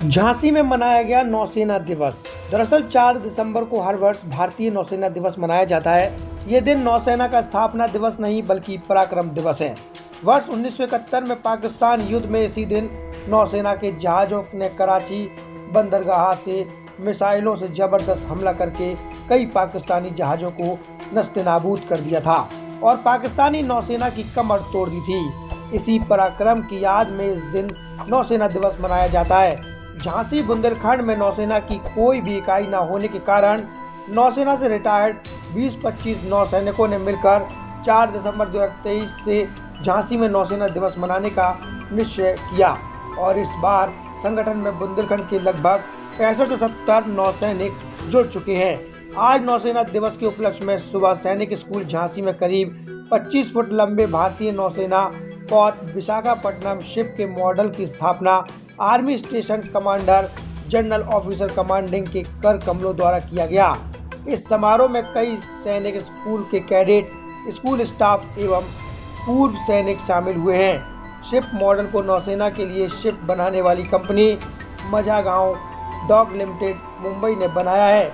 झांसी में मनाया गया नौसेना दिवस। दरअसल 4 दिसंबर को हर वर्ष भारतीय नौसेना दिवस मनाया जाता है। ये दिन नौसेना का स्थापना दिवस नहीं बल्कि पराक्रम दिवस है। वर्ष 1971 में पाकिस्तान युद्ध में इसी दिन नौसेना के जहाज़ों ने कराची बंदरगाह से मिसाइलों से जबरदस्त हमला करके कई पाकिस्तानी जहाज़ों को नस्ते-नाबूद कर दिया था और पाकिस्तानी नौसेना की कमर तोड़ दी थी। इसी पराक्रम की याद में इस दिन नौसेना दिवस मनाया जाता है। झांसी बुंदेलखंड में नौसेना की कोई भी इकाई न होने के कारण नौसेना से रिटायर्ड 20-25 नौसैनिकों ने मिलकर 4 दिसंबर 2023 से झांसी में नौसेना दिवस मनाने का निश्चय किया और इस बार संगठन में बुंदेलखंड के लगभग 65 से 70 नौसैनिक जुड़ चुके हैं। आज नौसेना दिवस के उपलक्ष्य में सुबह सैनिक स्कूल झांसी में करीब 25 फुट लंबे भारतीय नौसेना पोत विशाखापट्टनम शिप के मॉडल की स्थापना army station commander general officer commanding के कर कमलों द्वारा किया गया। इस समारोह में कई सैनिक स्कूल के कैडेट, स्कूल स्टाफ एवं पूर्व सैनिक शामिल हुए हैं। शिप मॉडल को नौसेना के लिए शिप बनाने वाली company Mazagon Dock Limited Mumbai ने बनाया है।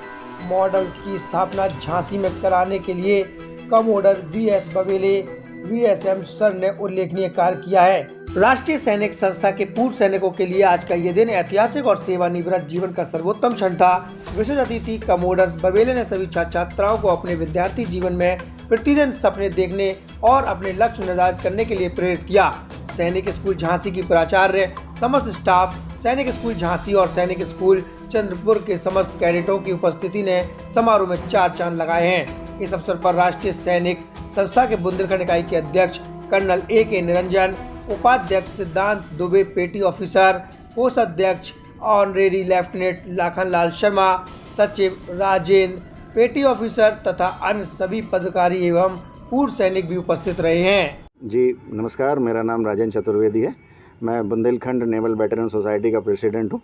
मॉडल की स्थापना झांसी में कराने के लिए commodore VS Babele VSM sir ने उल्लेखनीय कार्य किया है। राष्ट्रीय सैनिक संस्था के पूर्व सैनिकों के लिए आज का ये दिन ऐतिहासिक और सेवानिवृत्त जीवन का सर्वोत्तम क्षण था। विशेष अतिथि कमोडर बबेले ने सभी छात्राओं को अपने विद्यार्थी जीवन में प्रतिदिन सपने देखने और अपने लक्ष्य निर्धारित करने के लिए प्रेरित किया। सैनिक स्कूल झांसी की प्राचार्य, समस्त स्टाफ, सैनिक स्कूल झांसी और सैनिक स्कूल चंद्रपुर के समस्त कैडेटों की उपस्थिति ने समारोह में 4 चांद लगाए हैं। इस अवसर पर राष्ट्रीय सैनिक संस्था के बुंदेलखंड इकाई के अध्यक्ष कर्नल A.K. निरंजन, उपाध्यक्ष सिद्धांत दुबे, पेटी ऑफिसर, कोषाध्यक्ष ऑनरेरी लेफ्टिनेंट लाखनलाल शर्मा, सचिव राजेंद्र, पेटी ऑफिसर तथा अन्य सभी पदाधिकारी एवं पूर्व सैनिक भी उपस्थित रहे हैं। जी नमस्कार, मेरा नाम राजेंद्र चतुर्वेदी है। मैं बुंदेलखंड नेवल वेटरन सोसाइटी का प्रेसिडेंट हूँ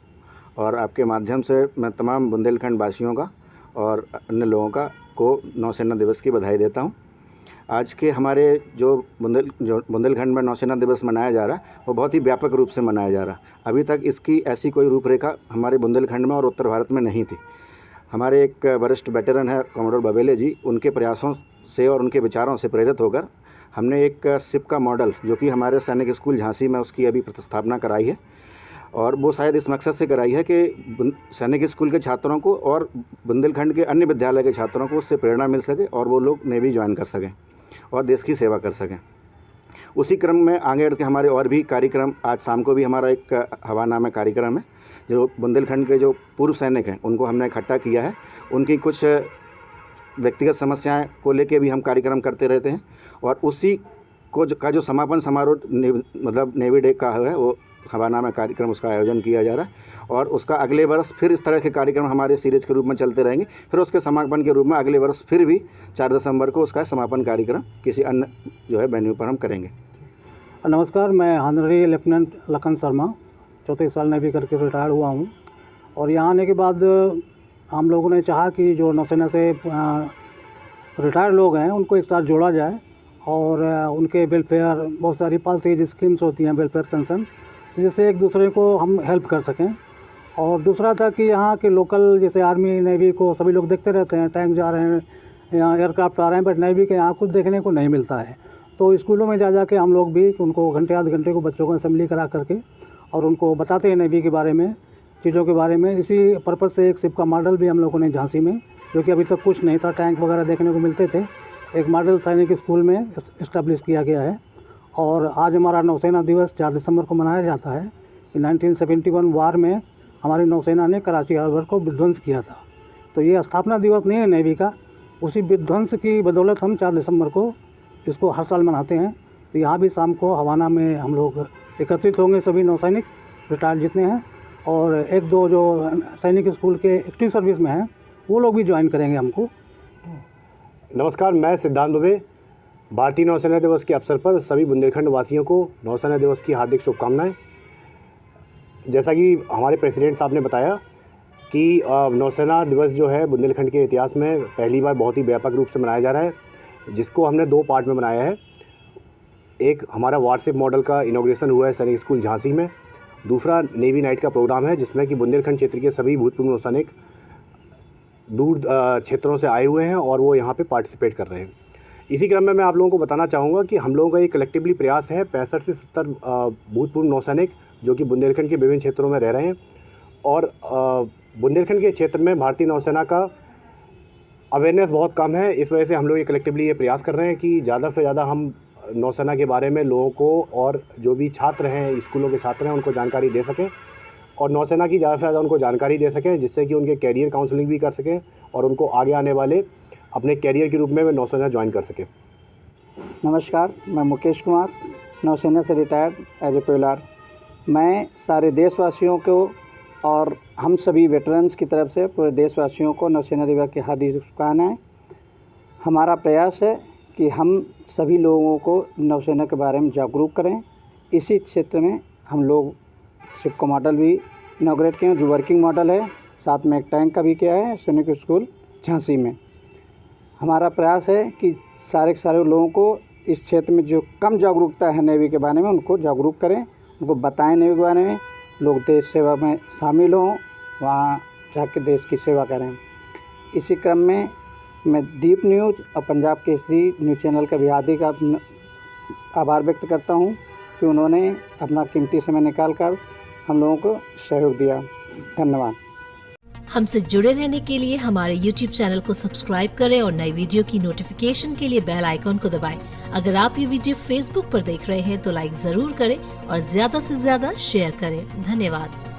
और आपके माध्यम से मैं तमाम बुंदेलखंड वासियों का और अन्य लोगों का को नौसेना दिवस की बधाई देता हूँ। आज के हमारे जो बुंदेलखंड में नौसेना दिवस मनाया जा रहा है वो बहुत ही व्यापक रूप से मनाया जा रहा है। अभी तक इसकी ऐसी कोई रूपरेखा हमारे बुंदेलखंड में और उत्तर भारत में नहीं थी। हमारे एक वरिष्ठ वेटरन है कमोडर बबेले जी, उनके प्रयासों से और उनके विचारों से प्रेरित होकर हमने एक शिप का मॉडल जो कि हमारे सैनिक स्कूल झांसी में उसकी अभी प्रतिस्थापना कराई है और वो शायद इस मकसद से कराई है कि सैनिक स्कूल के छात्रों को और बुंदेलखंड के अन्य विद्यालय के छात्रों को उससे प्रेरणा मिल सके और वो लोग नेवी ज्वाइन कर सकें और देश की सेवा कर सकें। उसी क्रम में आगे बढ़ के हमारे और भी कार्यक्रम, आज शाम को भी हमारा एक हवानामा कार्यक्रम है। जो बुंदेलखंड के जो पूर्व सैनिक हैं उनको हमने इकट्ठा किया है। उनकी कुछ व्यक्तिगत समस्याएं को लेके भी हम कार्यक्रम करते रहते हैं और उसी को जो समापन समारोह मतलब नेवी डे का है वो हवानामा कार्यक्रम, उसका आयोजन किया जा रहा है और उसका अगले वर्ष फिर इस तरह के कार्यक्रम हमारे सीरीज के रूप में चलते रहेंगे। फिर उसके समापन के रूप में अगले वर्ष फिर भी 4 दिसंबर को उसका समापन कार्यक्रम किसी अन्य जो है वेन्यू पर हम करेंगे। नमस्कार, मैं ऑनरेरी लेफ्टिनेंट लखन शर्मा 34 साल नेवी करके रिटायर हुआ हूँ और यहाँ आने के बाद हम लोगों ने चाहा कि जो नौसेना से रिटायर लोग हैं उनको एक साथ जोड़ा जाए और उनके वेलफेयर, बहुत सारी पॉलिसी स्कीम्स होती हैं वेलफेयर कंसर्न, जिससे एक दूसरे को हम हेल्प कर सकें। और दूसरा था कि यहाँ के लोकल जैसे आर्मी नेवी को सभी लोग देखते रहते हैं, टैंक जा रहे हैं, यहाँ एयरक्राफ्ट आ रहे हैं, बट नेवी के यहाँ कुछ देखने को नहीं मिलता है। तो स्कूलों में जा के हम लोग भी उनको घंटे आधे घंटे को बच्चों को असेंबली करा करके और उनको बताते हैं नेवी के बारे में, चीज़ों के बारे में। इसी पर्पज़ से एक शिप का मॉडल भी हम लोगों ने झांसी में, जो कि अभी तक कुछ नहीं था, टैंक वगैरह देखने को मिलते थे, एक मॉडल सैनिक स्कूल में इस्टेब्लिश किया गया है। और आज हमारा नौसेना दिवस 4 दिसंबर को मनाया जाता है। 1971 वार में हमारी नौसेना ने कराची हार्बर को विध्वंस किया था। तो ये स्थापना दिवस नहीं है नेवी का, उसी विध्वंस की बदौलत हम 4 दिसंबर को इसको हर साल मनाते हैं। तो यहाँ भी शाम को हवाना में हम लोग एकत्रित होंगे, सभी नौसैनिक रिटायर जितने हैं और 1-2 जो सैनिक स्कूल के एक्टिव सर्विस में हैं वो लोग भी ज्वाइन करेंगे हमको। नमस्कार, मैं सिद्धांत दुबे। भारतीय नौसेना दिवस के अवसर पर सभी बुंदेलखंड वासियों को नौसेना दिवस की हार्दिक शुभकामनाएं। जैसा कि हमारे प्रेसिडेंट साहब ने बताया कि नौसेना दिवस जो है बुंदेलखंड के इतिहास में पहली बार बहुत ही व्यापक रूप से मनाया जा रहा है, जिसको हमने 2 पार्ट में मनाया है। एक हमारा वारशिप मॉडल का इनॉग्रेशन हुआ है सैनिक स्कूल झांसी में दूसरा नेवी नाइट का प्रोग्राम है, जिसमें कि बुंदेलखंड क्षेत्र के सभी भूतपूर्व नौसैनिक दूर क्षेत्रों से आए हुए हैं और वो यहाँ पे पार्टिसिपेट कर रहे हैं। इसी क्रम में मैं आप लोगों को बताना चाहूँगा कि हम लोगों का एक कलेक्टिवली प्रयास है 65 से 70 भूतपूर्व नौसैनिक जो कि बुंदेलखंड के विभिन्न क्षेत्रों में रह रहे हैं और बुंदेलखंड के क्षेत्र में भारतीय नौसेना का अवेयरनेस बहुत कम है। इस वजह से हम लोग ये कलेक्टिवली ये प्रयास कर रहे हैं कि ज़्यादा से ज़्यादा हम नौसेना के बारे में लोगों को और जो भी छात्र हैं, स्कूलों के छात्र हैं, उनको जानकारी दे सकें और नौसेना की ज़्यादा से ज़्यादा उनको जानकारी दे सकें, जिससे कि उनके कैरियर काउंसलिंग भी कर सकें और उनको आगे आने वाले अपने कैरियर के रूप में वे नौसेना ज्वाइन कर सकें। नमस्कार, मैं मुकेश कुमार, नौसेना से रिटायर्ड एज ए पेलर। मैं सारे देशवासियों को और हम सभी वेटरन्स की तरफ से पूरे देशवासियों को नौसेना दिवस की हार्दिक शुभकामनाएं। हमारा प्रयास है कि हम सभी लोगों को नौसेना के बारे में जागरूक करें। इसी क्षेत्र में हम लोग सिक्को मॉडल भी इनॉग्रेट किए हैं जो वर्किंग मॉडल है, साथ में एक टैंक का भी किया है सैनिक स्कूल झांसी में। हमारा प्रयास है कि सारे के सारे लोगों को इस क्षेत्र में जो कम जागरूकता है नेवी के बारे में उनको जागरूक करें, उनको बताएं नेवी के बारे में, लोग देश सेवा में शामिल हों, वहाँ जाके देश की सेवा करें। इसी क्रम में मैं दीप न्यूज़ और पंजाब केसरी न्यूज़ चैनल का भी हार्दिक आभार व्यक्त करता हूँ कि उन्होंने अपना कीमती समय निकालकर हम लोगों को सहयोग दिया। धन्यवाद। हमसे जुड़े रहने के लिए हमारे YouTube चैनल को सब्सक्राइब करें और नई वीडियो की नोटिफिकेशन के लिए बेल आइकॉन को दबाएं। अगर आप ये वीडियो Facebook पर देख रहे हैं तो लाइक जरूर करें और ज्यादा से ज्यादा शेयर करें। धन्यवाद।